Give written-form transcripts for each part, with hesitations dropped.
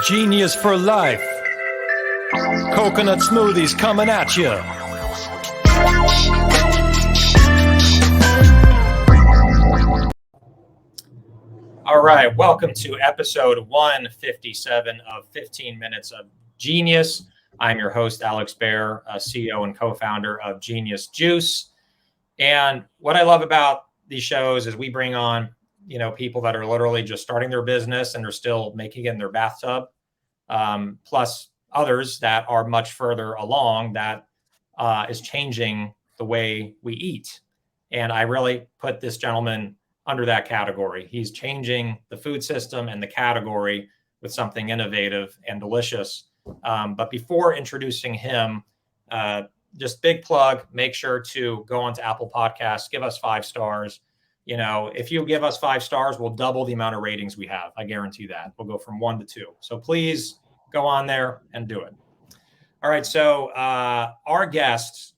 Genius for life. Coconut smoothies coming at you. All right, welcome to episode 157 of 15 Minutes of Genius. I'm your host, Alex Baer, CEO and co-founder of Genius Juice. And what I love about these shows is we bring on, people that are literally just starting their business and they're still making it in their bathtub, plus others that are much further along that is changing the way we eat. And I really put this gentleman under that category. He's changing the food system and the category with something innovative and delicious. But before introducing him, just big plug, make sure to go onto Apple Podcasts, give us 5 stars. If you give us 5 stars, we'll double the amount of ratings we have. I guarantee that. We'll go from 1 to 2. So please go on there and do it. All right. So our guest,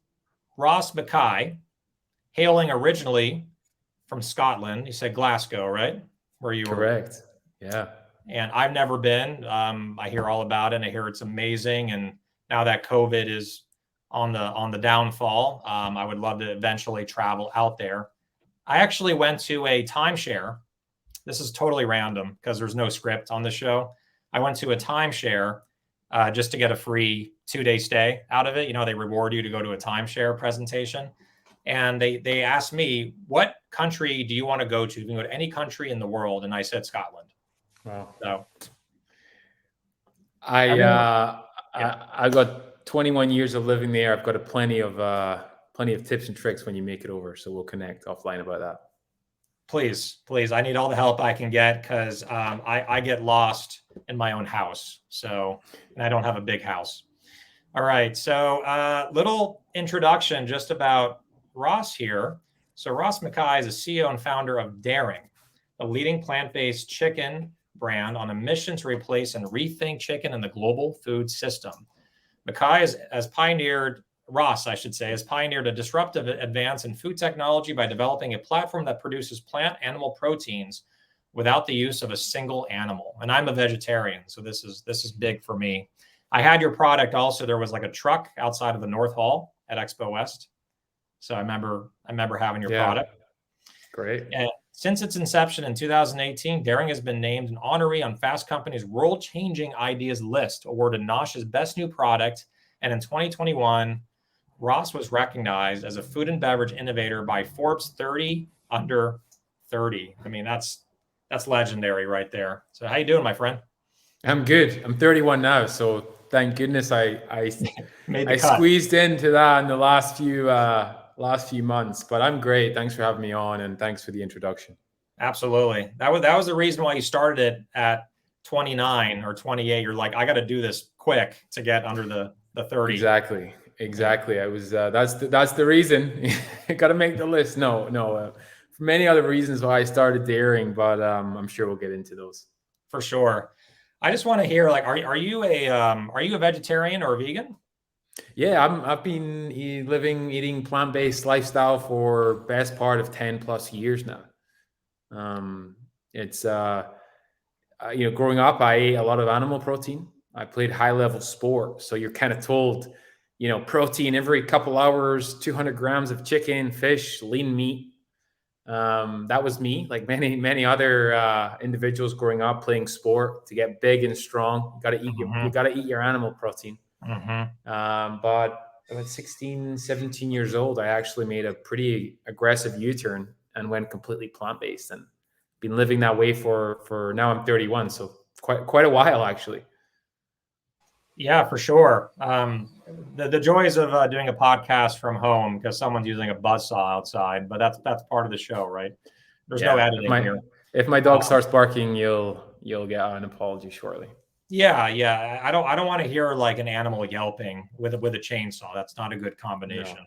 Ross Mackay, hailing originally from Scotland. You said Glasgow, right? Where you were? Correct. Yeah. And I've never been. I hear all about it. And I hear it's amazing. And now that COVID is on the downfall, I would love to eventually travel out there. I actually went to a timeshare. This is totally random because there's no script on the show. I went to a timeshare just to get a free 2-day stay out of it. They reward you to go to a timeshare presentation. And they asked me, what country do you want to go to? You can go to any country in the world. And I said Scotland. Wow. So I got 21 years of living there. I've got plenty of tips and tricks when you make it over. So we'll connect offline about that. Please. I need all the help I can get because I get lost in my own house. And I don't have a big house. All right. So little introduction just about Ross here. So Ross Mackay is a CEO and founder of Daring, a leading plant-based chicken brand on a mission to replace and rethink chicken in the global food system. Mackay has pioneered a disruptive advance in food technology by developing a platform that produces plant-animal proteins without the use of a single animal. And I'm a vegetarian, so this is big for me. I had your product also. There was like a truck outside of the North Hall at Expo West. So I remember having your product. Great. And since its inception in 2018, Daring has been named an honoree on Fast Company's World-Changing Ideas list, awarded NOSH's Best New Product. And in 2021, Ross was recognized as a food and beverage innovator by Forbes 30 under 30. I mean, that's legendary right there. So how you doing, my friend? I'm good. I'm 31 now, so thank goodness I Made squeezed into that in the last few months. But I'm great. Thanks for having me on, and thanks for the introduction. Absolutely. That was the reason why you started it at 29 or 28. You're like, I got to do this quick to get under the 30. Exactly. I was that's the reason. Got to make the list. No. For many other reasons why I started Daring, but I'm sure we'll get into those. For sure. I just want to hear, like, are you a vegetarian or a vegan? Yeah, I've been eating plant-based lifestyle for best part of 10 plus years now. It's growing up, I ate a lot of animal protein. I played high-level sport, so you're kind of told, protein every couple hours, 200 grams of chicken, fish, lean meat. That was me, like many other individuals growing up playing sport. To get big and strong, you got to eat your animal protein. Mm-hmm. But about 16, 17 years old, I actually made a pretty aggressive U-turn and went completely plant-based, and been living that way for now. I'm 31, so quite a while actually. Yeah, for sure. The joys of doing a podcast from home because someone's using a buzzsaw outside, but that's part of the show, right? There's no editing here. If my dog starts barking, you'll get an apology shortly. Yeah. I don't want to hear like an animal yelping with a chainsaw. That's not a good combination.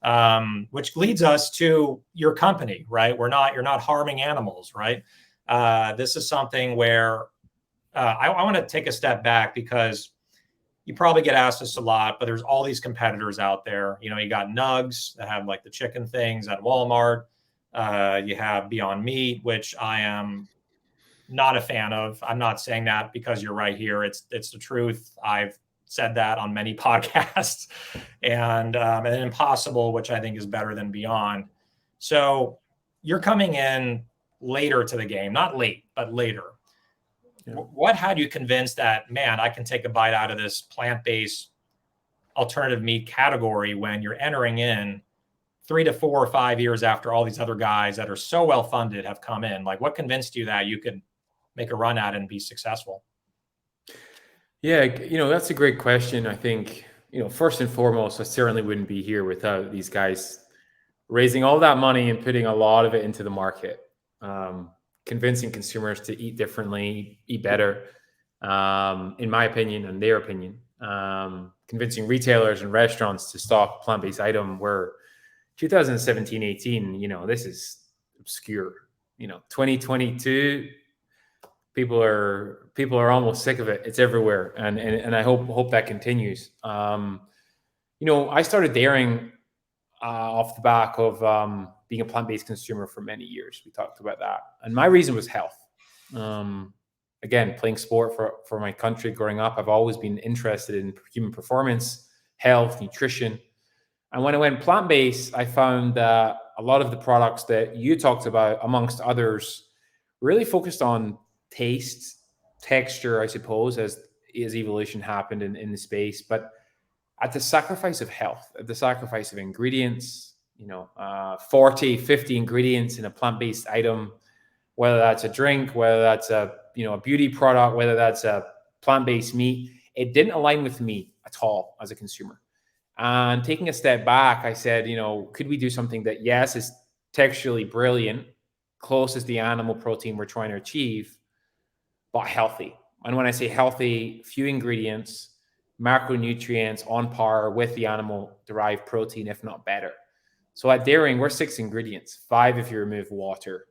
No. Which leads us to your company, right? You're not harming animals, right? This is something where I want to take a step back because you probably get asked this a lot, but there's all these competitors out there. You got Nugs that have like the chicken things at Walmart. You have Beyond Meat, which I am not a fan of. I'm not saying that because you're right here. It's the truth. I've said that on many podcasts, and Impossible, which I think is better than Beyond. So you're coming in later to the game, not late, but later. Yeah. What had you convinced that, man, I can take a bite out of this plant-based alternative meat category when you're entering in 3 to 4 or 5 years after all these other guys that are so well funded have come in? Like, what convinced you that you could make a run at it and be successful? Yeah, that's a great question. I think, first and foremost, I certainly wouldn't be here without these guys raising all that money and putting a lot of it into the market, convincing consumers to eat differently, eat better, in my opinion and their opinion, convincing retailers and restaurants to stock plant-based item where 2017, 18, this is obscure. 2022, people are almost sick of it. It's everywhere. And I hope that continues. I started dairying off the back of being a plant-based consumer for many years. We talked about that. And my reason was health. Again, playing sport for my country growing up, I've always been interested in human performance, health, nutrition. And when I went plant-based, I found that a lot of the products that you talked about, amongst others, really focused on taste, texture, I suppose, as evolution happened in the space, but at the sacrifice of health, at the sacrifice of ingredients, 40, 50 ingredients in a plant-based item, whether that's a drink, whether that's a beauty product, whether that's a plant-based meat, it didn't align with me at all as a consumer. And taking a step back, I said, could we do something that, yes, is texturally brilliant, close as the animal protein we're trying to achieve, but healthy? And when I say healthy, few ingredients, macronutrients on par with the animal-derived protein, if not better. So at dairying, we're 6 ingredients, 5 if you remove water,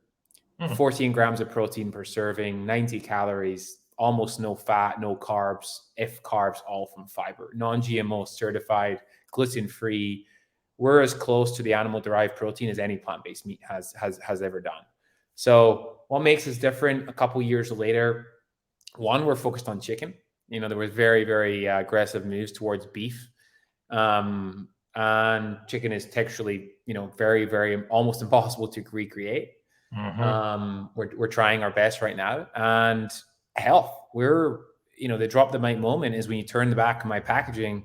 14 grams of protein per serving, 90 calories, almost no fat, no carbs, if carbs, all from fiber, non-GMO certified, gluten-free. We're as close to the animal-derived protein as any plant-based meat has ever done. So what makes us different a couple years later? One, we're focused on chicken. There was very, very aggressive moves towards beef. And chicken is texturally, very, very almost impossible to recreate. We're trying our best right now. And health, the drop the mic moment is when you turn the back of my packaging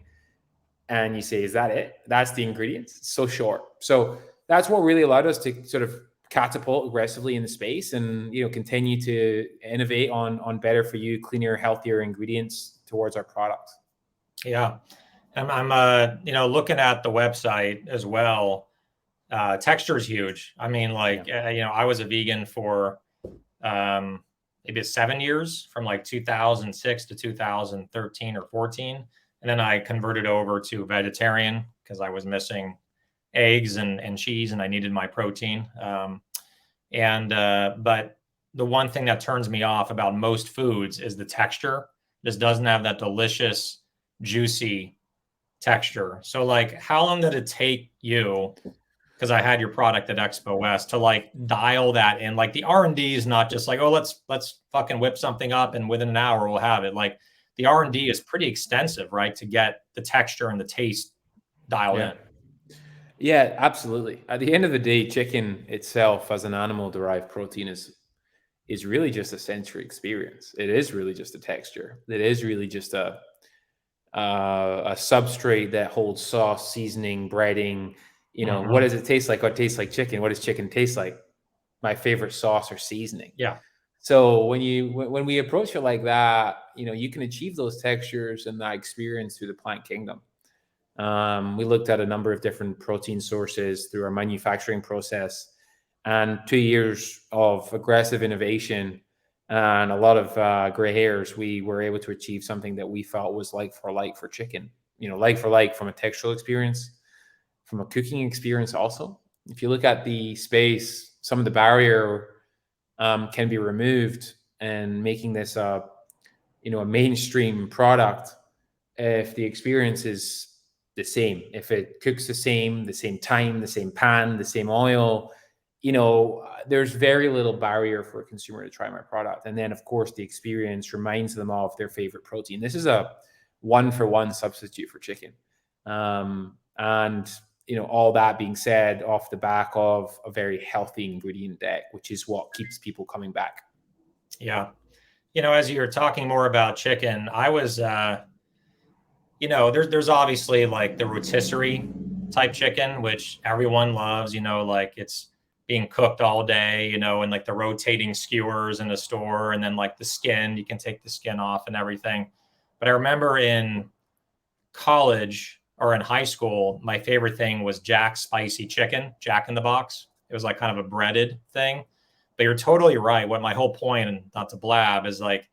and you say, is that it? That's the ingredients. It's so short. So that's what really allowed us to sort of catapult aggressively in the space and, continue to innovate on better for you, cleaner, healthier ingredients towards our products. Yeah. I'm looking at the website as well. Texture is huge. I mean, I was a vegan for maybe 7 years, from like 2006 to 2013 or 14. And then I converted over to vegetarian because I was missing eggs and cheese and I needed my protein. But the one thing that turns me off about most foods is the texture. This doesn't have that delicious, juicy texture. So how long did it take you, because I had your product at Expo West, to dial that in? The R&D is not just oh, let's fucking whip something up and within an hour we'll have it. The R&D is pretty extensive, right? To get the texture and the taste dialed in. Yeah, absolutely. At the end of the day, chicken itself as an animal-derived protein is really just a sensory experience. It is really just a texture. It is really just a substrate that holds sauce, seasoning, breading. What does it taste like? What tastes like chicken? What does chicken taste like? My favorite sauce or seasoning. Yeah. So when we approach it like that, you can achieve those textures and that experience through the plant kingdom. We looked at a number of different protein sources through our manufacturing process, and 2 years of aggressive innovation and a lot of gray hairs, we were able to achieve something that we felt was like for chicken, like for like from a textural experience, from a cooking experience also. If you look at the space, some of the barrier can be removed, and making this a mainstream product if the experience is the same, if it cooks the same time, the same pan, the same oil, there's very little barrier for a consumer to try my product. And then, of course, the experience reminds them of their favorite protein. This is a 1-for-1 substitute for chicken. And all that being said, off the back of a very healthy ingredient deck, which is what keeps people coming back. Yeah. As you're talking more about chicken, I was, there's obviously like the rotisserie type chicken, which everyone loves, like it's being cooked all day, and like the rotating skewers in the store, and then like the skin, you can take the skin off and everything. But I remember in college or in high school, my favorite thing was Jack's spicy chicken, Jack in the Box. It was like kind of a breaded thing. But you're totally right. What my whole point, and not to blab, is like,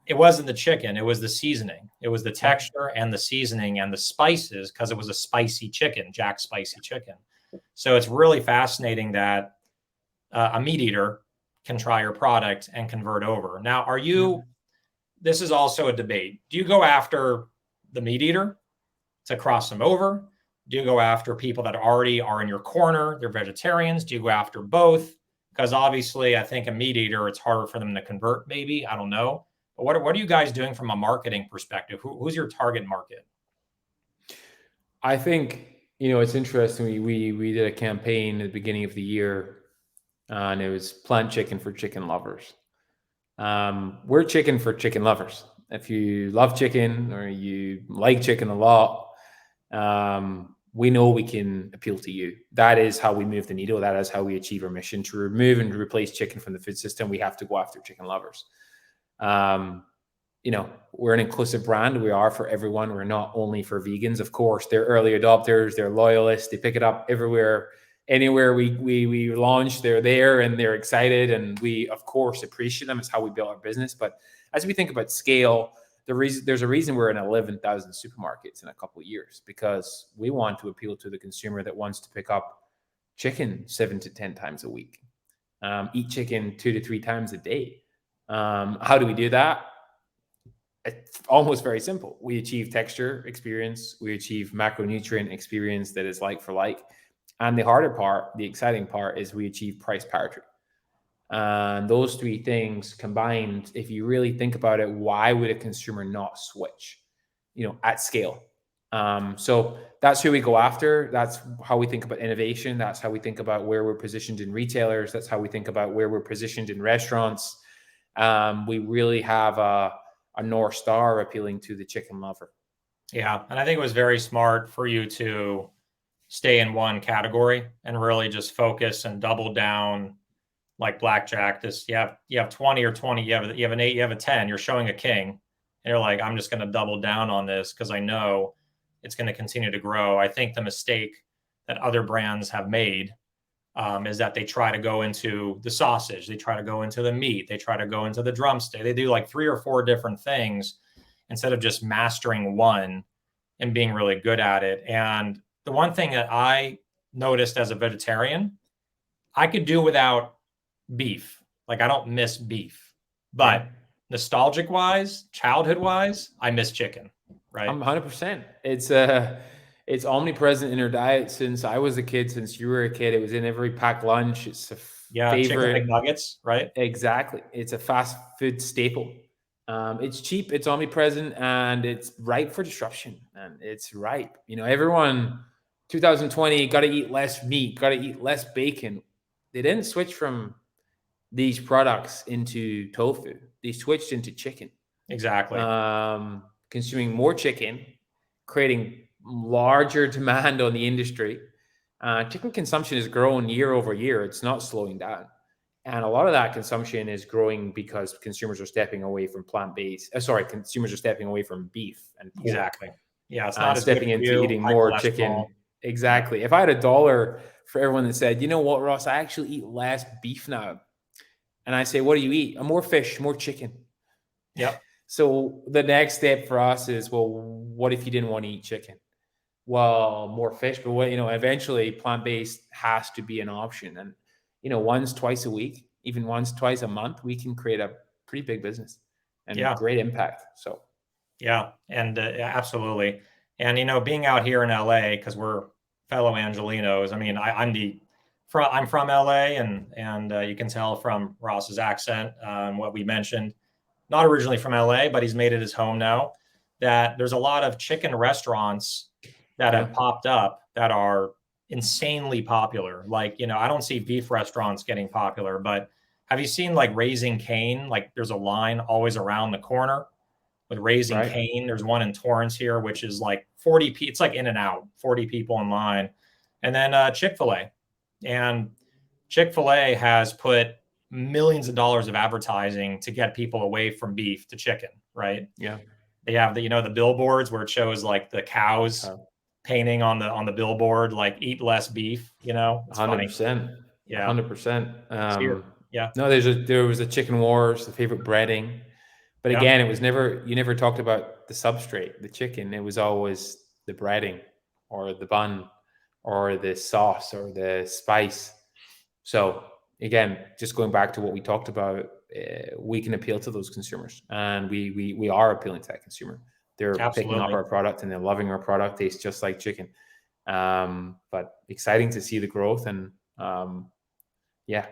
it wasn't the chicken, it was the seasoning. It was the texture and the seasoning and the spices, because it was a spicy chicken, Jack's spicy chicken. So it's really fascinating that a meat eater can try your product and convert over. Now, this is also a debate. Do you go after the meat eater to cross them over? Do you go after people that already are in your corner, they're vegetarians? Do you go after both? Because obviously, I think a meat eater, it's harder for them to convert, maybe. I don't know. But what are you guys doing from a marketing perspective? Who's your target market? I think, it's interesting. We did a campaign at the beginning of the year, and it was plant chicken for chicken lovers. We're chicken for chicken lovers. If you love chicken or you like chicken a lot, we know we can appeal to you. That is how we move the needle. That is how we achieve our mission. To remove and replace chicken from the food system, we have to go after chicken lovers. We're an inclusive brand. We are for everyone. We're not only for vegans. Of course, they're early adopters, they're loyalists. They pick it up everywhere, anywhere we launch, they're there and they're excited. And we, of course, appreciate them. It's how we build our business. But as we think about scale, there's a reason we're in 11,000 supermarkets in a couple of years, because we want to appeal to the consumer that wants to pick up chicken 7 to 10 times a week, eat chicken 2 to 3 times a day. How do we do that? It's almost very simple. We achieve texture experience. We achieve macronutrient experience that is like for like. And the harder part, the exciting part, is we achieve price parity. And those 3 things combined, if you really think about it, why would a consumer not switch, at scale? So that's who we go after. That's how we think about innovation. That's how we think about where we're positioned in retailers. That's how we think about where we're positioned in restaurants. We really have a North Star appealing to the chicken lover. Yeah. And I think it was very smart for you to stay in one category and really just focus and double down, like blackjack. You have 20 or 20, you have an 8, you have a 10, you're showing a king, and you're like, I'm just going to double down on this because I know it's going to continue to grow. I think the mistake that other brands have made is that they try to go into the sausage, they try to go into the meat, they try to go into the drumstick. They do like 3 or 4 different things instead of just mastering one and being really good at it. And the one thing that I noticed as a vegetarian, I could do without beef. Like, I don't miss beef, but nostalgic wise, childhood wise, I miss chicken. Right. I'm 100%. It's omnipresent in our diet since I was a kid, since you were a kid. It was in every packed lunch. It's a favorite. Chicken McNuggets, right? Exactly. It's a fast food staple. It's cheap, it's omnipresent, and it's ripe for disruption. And it's ripe. Everyone, 2020, got to eat less meat, got to eat less bacon. They didn't switch from these products into tofu. They switched into chicken. Exactly. Consuming more chicken, creating larger demand on the industry. Chicken consumption is growing year over year. It's not slowing down. And a lot of that consumption is growing because consumers are stepping away from consumers are stepping away from beef and pork. Exactly. Yeah, it's not stepping into eating more chicken. Exactly. If I had $1 for everyone that said, you know what, Ross, I actually eat less beef now. And I say, what do you eat? More fish, more chicken. Yep. So the next step for us is, well, what if you didn't want to eat chicken? Well, more fish, but eventually plant-based has to be an option. And, once, twice a week, even once, twice a month, we can create a pretty big business and great impact. So, yeah. And absolutely. And, being out here in LA, because we're fellow Angelinos, I mean, I'm the I'm from LA, and you can tell from Ross's accent, what we mentioned. Not originally from LA, but he's made it his home now. That there's a lot of chicken restaurants that Yeah. have popped up that are insanely popular. Like, I don't see beef restaurants getting popular, but have you seen like Raising Cane? Like, there's a line always around the corner with Raising Right. Cane. There's one in Torrance here, which is like 40 people. It's like In and Out, 40 people in line. And then Chick-fil-A. And Chick-fil-A has put millions of dollars of advertising to get people away from beef to chicken, right? Yeah. They have the billboards where it shows like the cows Oh. painting on the billboard, like eat less beef, It's funny. 100%. Yeah. 100%. Yeah. No, there was a chicken wars, the favorite breading. But Yeah. again, you never talked about the substrate, the chicken. It was always the breading or the bun or the sauce or the spice. So again, just going back to what we talked about, we can appeal to those consumers, and we are appealing to that consumer. They're picking up Absolutely. our product and they're loving our product. Tastes just like chicken. But exciting to see the growth, and yeah.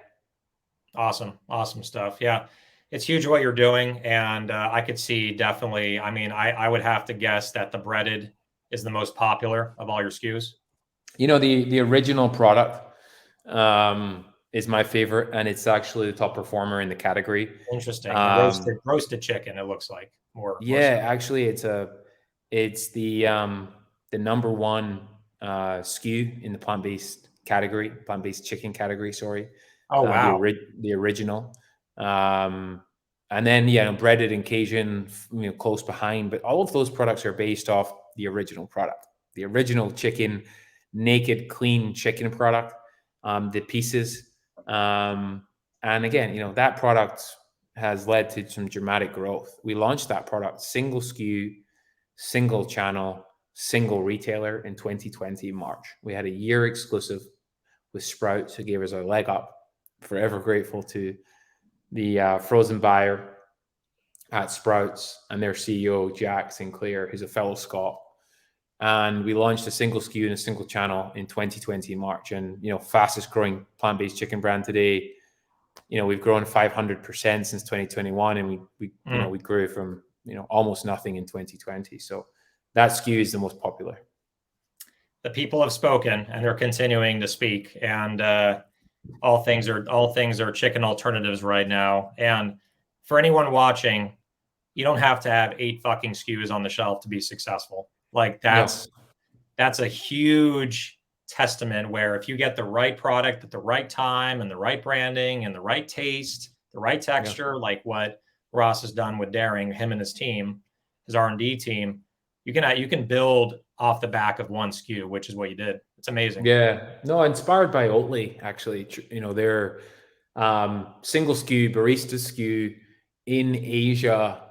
Awesome stuff. Yeah. It's huge what you're doing. And I could see definitely, I mean, I would have to guess that the breaded is the most popular of all your SKUs. The original product is my favorite, and it's actually the top performer in the category. Interesting. The roasted chicken, it looks like more. Yeah, actually, it's the number one SKU in the plant-based chicken category. Sorry. Oh, wow. The original, and then breaded and Cajun, close behind. But all of those products are based off the original product, the original chicken, naked, clean chicken product. The pieces, and again, that product has led to some dramatic growth. We launched that product single SKU, single channel, single retailer in 2020 March. We had a year exclusive with Sprouts, who gave us a leg up. Forever grateful to the frozen buyer at Sprouts and their CEO, Jack Sinclair, who's a fellow Scot. And we launched a single SKU and a single channel in 2020 March. And, fastest growing plant-based chicken brand today. We've grown 500% since 2021, and we grew from, almost nothing in 2020. So that SKU is the most popular. The people have spoken, and they're continuing to speak, and all things are chicken alternatives right now. And for anyone watching, you don't have to have 8 fucking SKUs on the shelf to be successful. Like that's a huge testament where if you get the right product at the right time and the right branding and the right taste, the right texture, like what Ross has done with Daring, him and his team, his R&D team, you can build off the back of one SKU, which is what you did. It's amazing. Yeah, no, inspired by Oatly, actually. Their single SKU, barista SKU in Asia,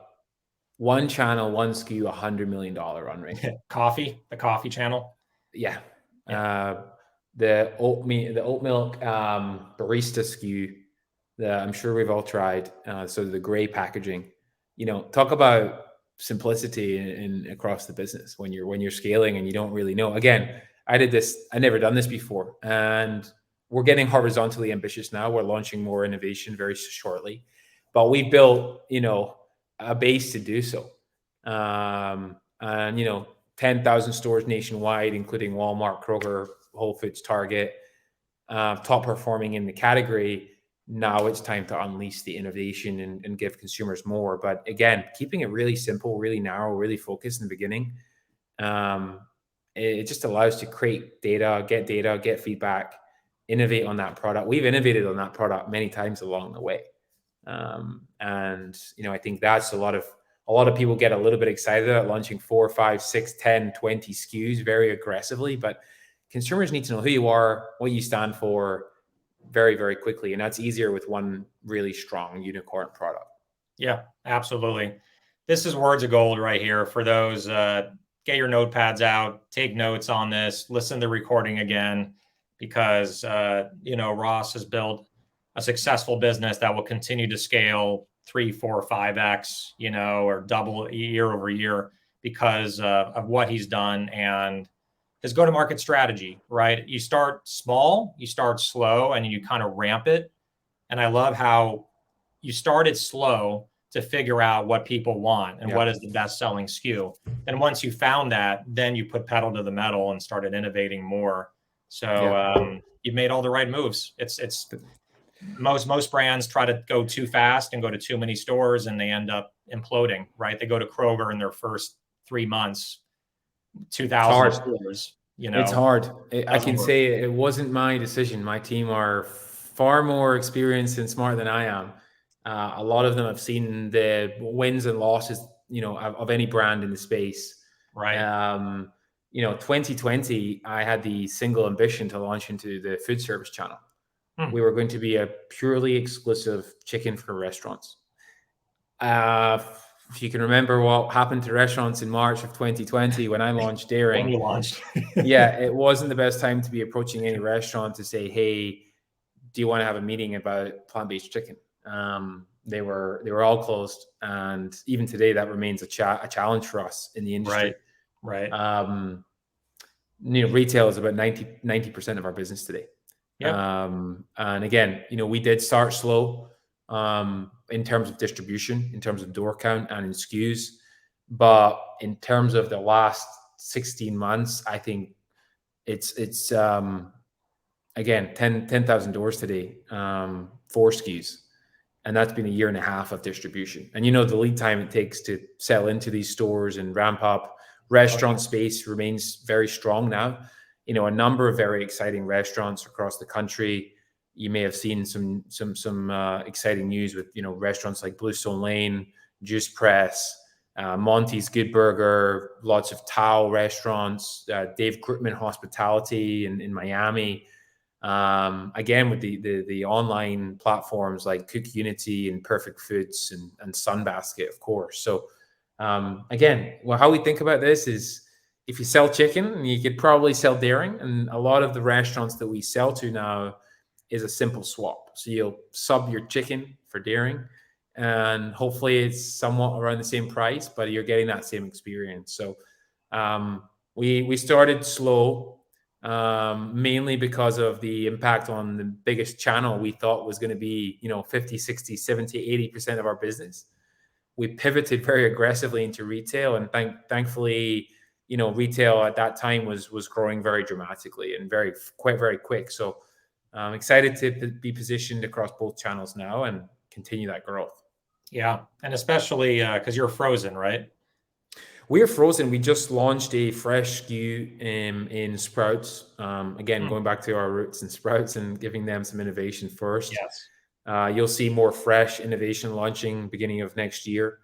one channel, one SKU, $100 million run rate. The coffee channel. Yeah. The oat milk barista SKU that I'm sure we've all tried. So the gray packaging, talk about simplicity in across the business when you're scaling and you don't really know. Again, I never done this before, and we're getting horizontally ambitious now. We're launching more innovation very shortly, but we built, a base to do so. And 10,000 stores nationwide, including Walmart, Kroger, Whole Foods, Target, top performing in the category. Now it's time to unleash the innovation and give consumers more. But again, keeping it really simple, really narrow, really focused in the beginning. It just allows to create data, get feedback, innovate on that product. We've innovated on that product many times along the way. And I think that's a lot of people get a little bit excited at launching 4, 5, 6, 10, 20 SKUs very aggressively, but consumers need to know who you are, what you stand for very, very quickly. And that's easier with one really strong unicorn product. Yeah, absolutely. This is words of gold right here for those. Get your notepads out, take notes on this, listen to the recording again, because, Ross has built a successful business that will continue to scale 3, 4, 5x, or double year over year because of what he's done. And his go-to-market strategy, right? You start small, you start slow, and you kind of ramp it. And I love how you started slow to figure out what people want and what is the best selling SKU. And once you found that, then you put pedal to the metal and started innovating more. So you've made all the right moves. It's most brands try to go too fast and go to too many stores, and they end up imploding, right? They go to Kroger in their first 3 months, 2,000 stores. It's hard. I can say it wasn't my decision. My team are far more experienced and smart than I am. A lot of them have seen the wins and losses, of any brand in the space. Right. 2020, I had the single ambition to launch into the food service channel. We were going to be a purely exclusive chicken for restaurants. If you can remember what happened to restaurants in March of 2020 when I launched Daring. When you launched. Yeah, it wasn't the best time to be approaching any restaurant to say, hey, do you want to have a meeting about plant-based chicken? They were all closed, and even today that remains a challenge for us in the industry. Right. Retail is about 90% of our business today. And again, we did start slow in terms of distribution, in terms of door count and in SKUs, but in terms of the last 16 months, I think it's again 10,000 doors today, 4 SKUs. And that's been a year and a half of distribution. And the lead time it takes to sell into these stores and ramp up. Restaurant space remains very strong now. A number of very exciting restaurants across the country. You may have seen some exciting news with restaurants like Bluestone Lane, Juice Press, Monty's Good Burger, lots of Tao restaurants, Dave Krutman Hospitality in Miami. Again, with the online platforms like Cook Unity and Perfect Foods and Sunbasket, of course. So again, how we think about this is, if you sell chicken, you could probably sell Daring, and a lot of the restaurants that we sell to now is a simple swap. So you'll sub your chicken for Daring, and hopefully it's somewhat around the same price, but you're getting that same experience. So we started slow, mainly because of the impact on the biggest channel we thought was going to be 50, 60, 70, 80% of our business. We pivoted very aggressively into retail, and thankfully retail at that time was growing very dramatically and very quick. So I'm excited to be positioned across both channels now and continue that growth. Yeah, and especially because you're frozen, right? We are frozen. We just launched a fresh SKU in Sprouts. Again, going back to our roots in Sprouts and giving them some innovation first. Yes. You'll see more fresh innovation launching beginning of next year.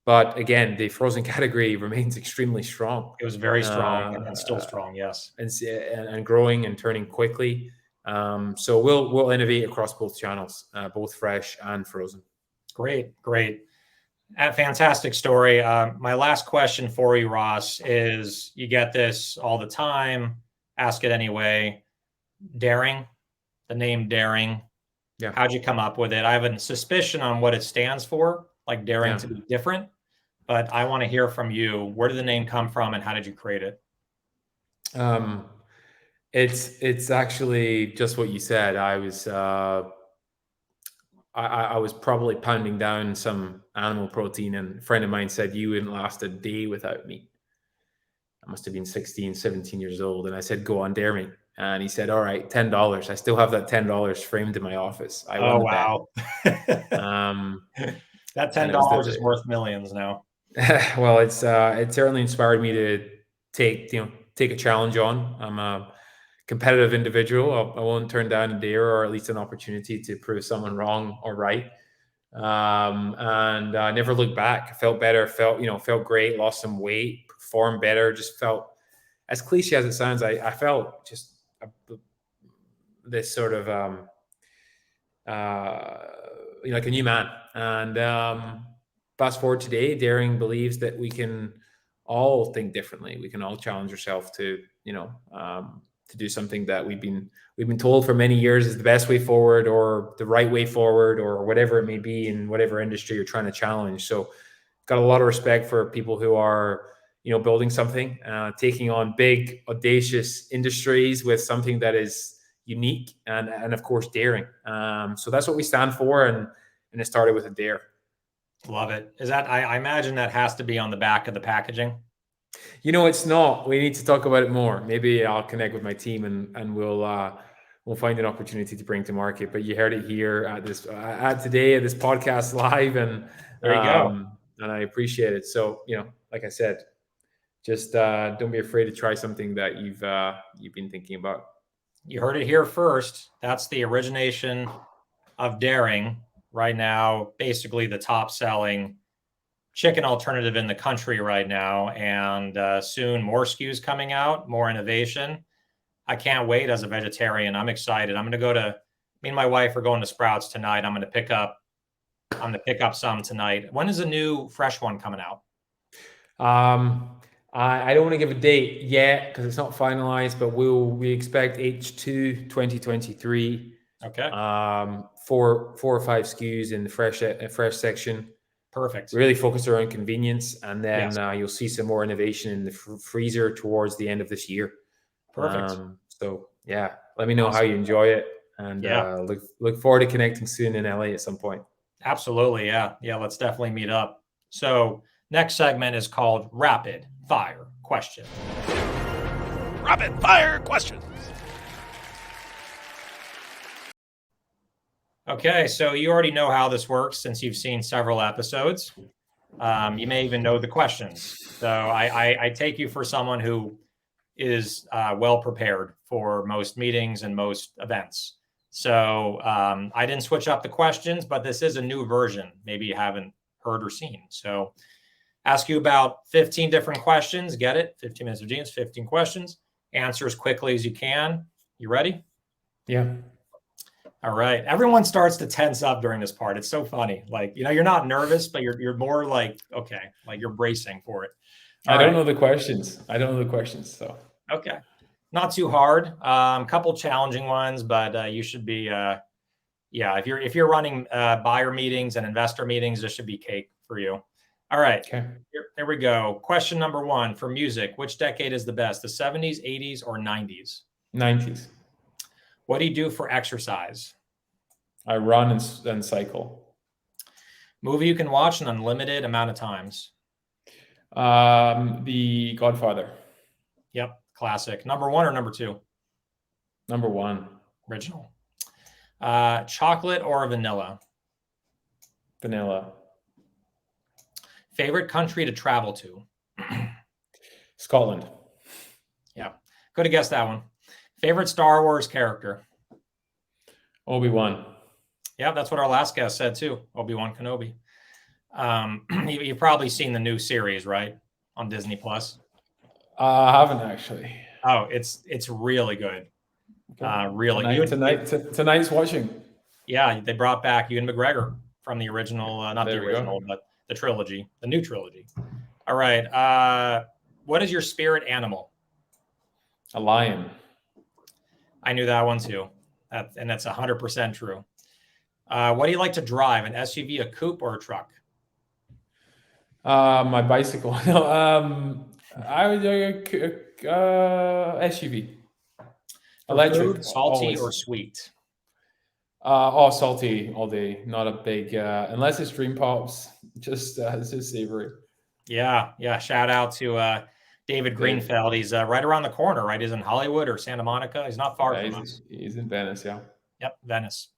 But again, the frozen category remains extremely strong. It was very strong and still strong, yes. And growing and turning quickly. So we'll innovate across both channels, both fresh and frozen. Great. A fantastic story. My last question for you, Ross, is you get this all the time. Ask it anyway. Daring, the name Daring. Yeah. How'd you come up with it? I have a suspicion on what it stands for, like daring to be different. But I want to hear from you. Where did the name come from, and how did you create it? It's actually just what you said. I was probably pounding down some animal protein, and a friend of mine said, you wouldn't last a day without meat. I must have been 16, 17 years old. And I said, go on, dare me. And he said, all right, $10. I still have that $10 framed in my office. I won the bet. That $10 is worth millions now. Well, it certainly inspired me to take a challenge on. I'm a competitive individual. I won't turn down a dare, or at least an opportunity to prove someone wrong or right. And I never looked back. I felt better, felt great, lost some weight, performed better, just felt, as cliche as it sounds, I felt just this sort of like a new man. And fast forward today, Daring believes that we can all think differently. We can all challenge ourselves to do something that we've been told for many years is the best way forward, or the right way forward, or whatever it may be in whatever industry you're trying to challenge. So got a lot of respect for people who are building something, taking on big, audacious industries with something that is unique and of course daring. So that's what we stand for, and it started with a dare. Love it. Is that I imagine that has to be on the back of the packaging? It's not. We need to talk about it more. Maybe I'll connect with my team and we'll find an opportunity to bring to market. But you heard it here at this podcast live, and There you go. And I appreciate it. So like I said, just don't be afraid to try something that you've been thinking about. You heard it here first. That's the origination of daring. Right now, basically the top selling chicken alternative in the country right now, and soon more SKUs coming out, more innovation. I can't wait. As a vegetarian, I'm excited. Me and my wife are going to Sprouts tonight. I'm going to pick up some tonight. When is a new fresh one coming out? I don't want to give a date yet because it's not finalized, but we expect H2 2023. Okay. 4 or 5 SKUs in the fresh section. Perfect. Really focused around convenience, and then Yes. you'll see some more innovation in the freezer towards the end of this year. Perfect. So yeah, let me know how you enjoy it, and look forward to connecting soon in LA at some point. Absolutely, yeah. Let's definitely meet up. So next segment is called Rapid Fire Question. Rapid fire questions. Okay, so you already know how this works since you've seen several episodes. You may even know the questions. So I take you for someone who is well prepared for most meetings and most events. So I didn't switch up the questions, but this is a new version. Maybe you haven't heard or seen. So ask you about 15 different questions. Get it? 15 minutes of genius, 15 questions. Answer as quickly as you can. You ready? Yeah. All right. Everyone starts to tense up during this part. It's so funny. Like, you're not nervous, but you're more like, okay, like you're bracing for it. I don't know the questions. So okay, not too hard. Couple challenging ones, but you should be. If you're running buyer meetings and investor meetings, this should be cake for you. All right. Okay. Here we go. Question number 1 for music. Which decade is the best? The 70s, 80s, or 90s? 90s. What do you do for exercise? I run and cycle. Movie you can watch an unlimited amount of times? The Godfather. Yep, classic. Number 1 or number 2? Number 1. Original. Chocolate or vanilla? Vanilla. Favorite country to travel to? Scotland. Yeah, could have guessed that one. Favorite Star Wars character? Obi-Wan. Yeah, that's what our last guest said too. Obi-Wan Kenobi. You've probably seen the new series, right, on Disney Plus? I haven't actually. Oh, it's really good. Really. Tonight's watching. Yeah, they brought back Ewan McGregor from the original, not the original, but the trilogy, the new trilogy. All right. What is your spirit animal? A lion. I knew that one too. And that's 100% true. What do you like to drive? An SUV, a coupe, or a truck? My bicycle. No, I would SUV. Electric. Food, salty always. or sweet? Salty all day. Not a big unless it's Dream Pops. Just savory. Yeah. Shout out to David Greenfeld. He's right around the corner, right? He's in Hollywood or Santa Monica. He's not far from us. He's in Venice, yeah. Yep, Venice.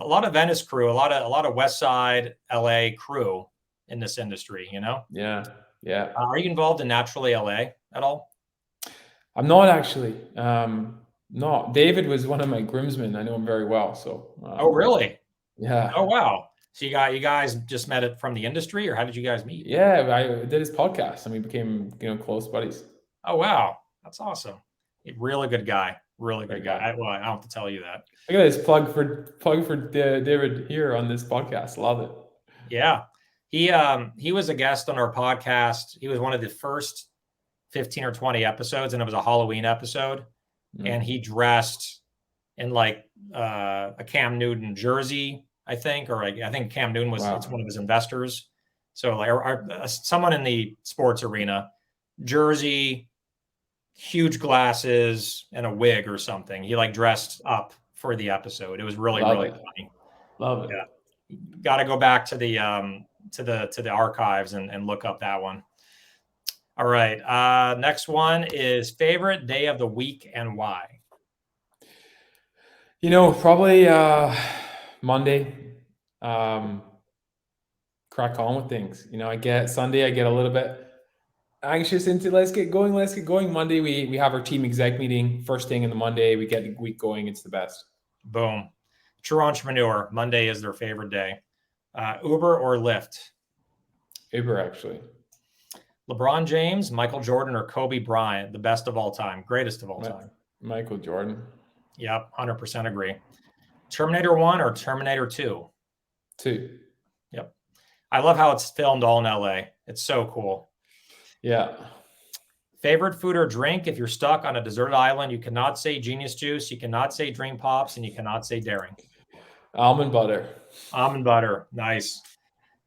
A lot of Venice crew, a lot of West Side LA crew in this industry, Yeah. Are you involved in Naturally LA at all? I'm not actually. No, David was one of my groomsmen. I know him very well. So. Oh, really? Yeah. Oh, wow. So you guys just met it from the industry, or how did you guys meet? Yeah, I did his podcast, and we became close buddies. Oh, wow, that's awesome. Really good guy. Really good guy. I don't have to tell you that. Look at this plug for David here on this podcast. Love it. Yeah, he was a guest on our podcast. He was one of the first 15 or 20 episodes, and it was a Halloween episode. And he dressed in like a Cam Newton jersey, I think, or I think Cam Newton was it's one of his investors. So like someone in the sports arena. jersey, huge glasses, and a wig or something. He like dressed up for the episode. It was really funny. Love it. Yeah. Got to go back to the archives and look up that one. All right. Next one is favorite day of the week and why. Probably Monday. Crack on with things. I get Sunday, I get a little bit anxious into let's get going. Monday, we have our team exec meeting first thing in the Monday. We get the week going. It's the best. Boom. True entrepreneur. Monday is their favorite day. Uber or Lyft? Uber, actually. LeBron James, Michael Jordan, or Kobe Bryant, the best of all time, greatest of all time? Michael Jordan. Yep, 100% agree. Terminator 1 or Terminator 2? 2. Yep. I love how it's filmed all in LA. It's so cool. Yeah. Favorite food or drink? If you're stuck on a deserted island, you cannot say Genius Juice, you cannot say Dream Pops, and you cannot say Daring. Almond butter. Almond butter. Nice.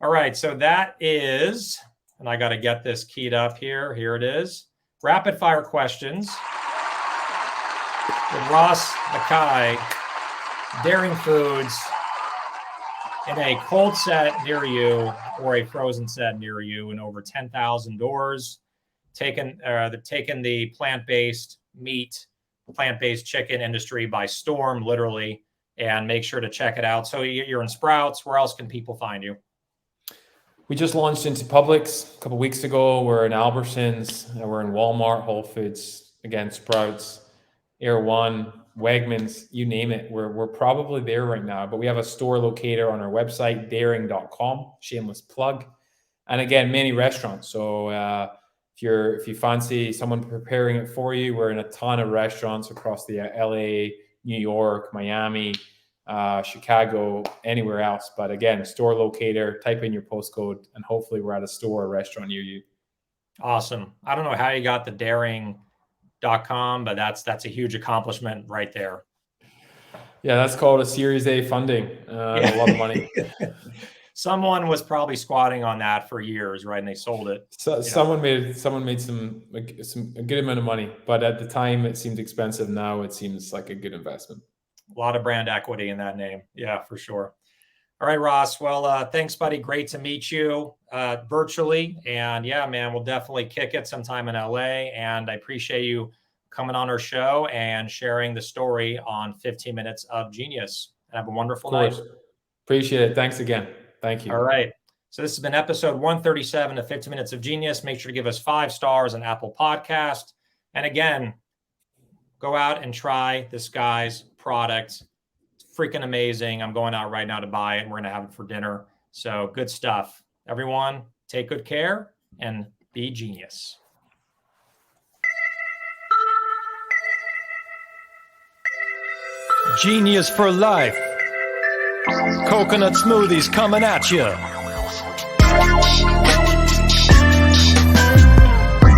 All right. So that is, and I got to get this keyed up here. Here it is. Rapid fire questions with Ross Mackay. Daring foods in a cold set near you or a frozen set near you in over 10,000 doors. Taken the plant-based meat, plant-based chicken industry by storm, literally, and make sure to check it out. So you're in Sprouts. Where else can people find you? We just launched into Publix a couple of weeks ago. We're in Albertsons. We're in Walmart, Whole Foods, again, Sprouts, Air One, Wegmans, you name it. We're probably there right now, but we have a store locator on our website, daring.com, shameless plug. And again, many restaurants. So if you fancy someone preparing it for you, we're in a ton of restaurants across the LA, New York, Miami, Chicago, anywhere else. But again, store locator, type in your postcode, and hopefully we're at a store or restaurant near you. Awesome. I don't know how you got the daring.com, but that's a huge accomplishment right there. Yeah, that's called a Series A funding. A lot of money. Someone was probably squatting on that for years, right? And they sold it. So someone made some a good amount of money, but at the time it seemed expensive. Now it seems like a good investment. A lot of brand equity in that name. Yeah, for sure. All right, Ross. Well, thanks, buddy. Great to meet you virtually. And yeah, man, we'll definitely kick it sometime in LA. And I appreciate you coming on our show and sharing the story on 15 Minutes of Genius. And have a wonderful night. Appreciate it. Thanks again. Thank you. All right. So this has been episode 137 of 15 Minutes of Genius. Make sure to give us 5 stars on Apple Podcast. And again, go out and try this guy's product. It's freaking amazing. I'm going out right now to buy it, and we're going to have it for dinner. So good stuff. Everyone, take good care and be genius. Genius for life. Coconut smoothies coming at you.